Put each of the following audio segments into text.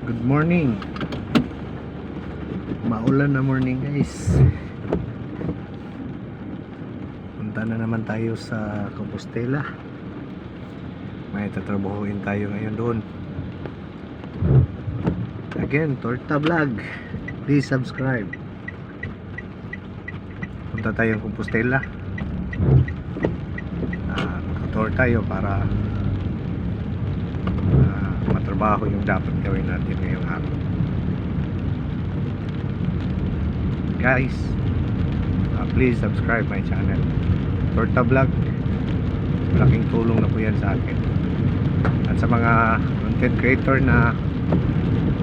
Good morning. Maulan na morning guys. Punta na naman tayo sa Compostela. May tatrabahuin tayo ngayon doon. Again, Torta Vlog. Please subscribe. Punta tayo sa Compostela. Tour tayo para matrabaho yung dapat gawin natin ngayong araw. Guys, please subscribe my channel Torta Vlog. Malaking tulong na po yan sa akin at sa mga content creator na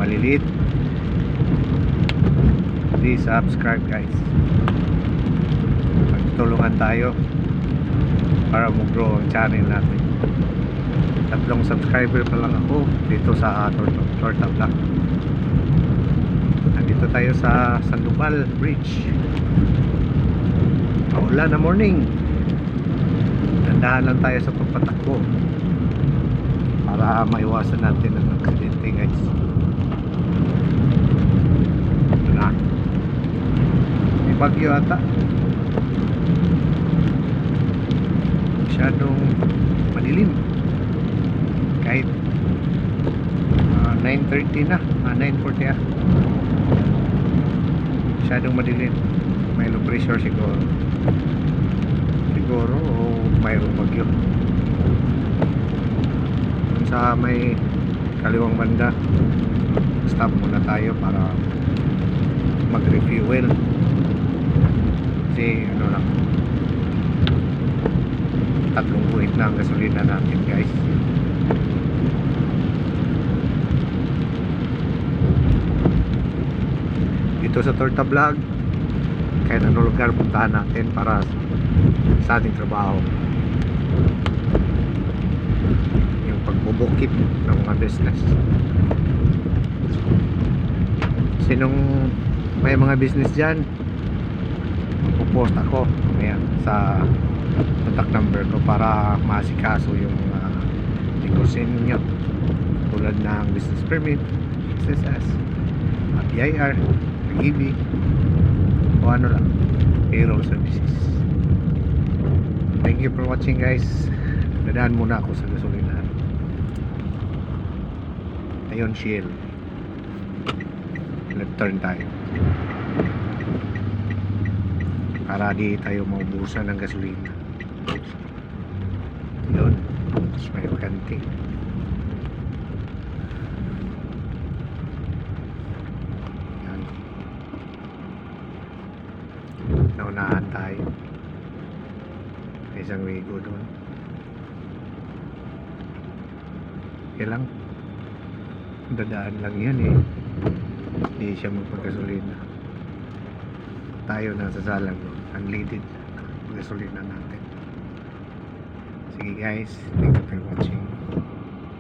maliliit. Please subscribe guys. Magtulungan tayo para mag-grow ang channel natin. 3 subscriber pa lang ako dito sa Torta Vlog. Nandito tayo sa Sandoval Bridge. Maulan na morning. Dandahan lang tayo sa pagpatakbo para maiwasan natin ang aksidente guys. Ito na, may bagyo ata. Masyadong madilim kahit 9:30 na, 9:40 ah. Masyadong madilim. May low pressure siguro o mayroong bagyo. Sa may kaliwang banda, stop muna tayo para mag-refuel kasi ano lang, 3 buhit na ang gasolina natin guys. Dito sa Torta Vlog, kahit anong lugar puntahan natin para sa ating trabaho, yung pagbubukit ng mga business. Kasi nung may mga business dyan, magpo-post ako ngayon sa contact number ko para maasikaso yung negosyo ninyo tulad ng business permit, SSS, BIR, PAB, o ano lang, payroll services. Thank you for watching guys. Dadaan muna ako sa gasolina. Ayun, Shell. Left turn tayo para di tayo maubusan ng gasolina. Yun, tapos may bakante. Yan, naunahan tayo. May isang wigo doon. Kaya lang, dadaan lang yan eh, hindi siya magpagasolina. Tayo nasa salang doon, unleaded gasolina natin. Sige guys, thank you for watching.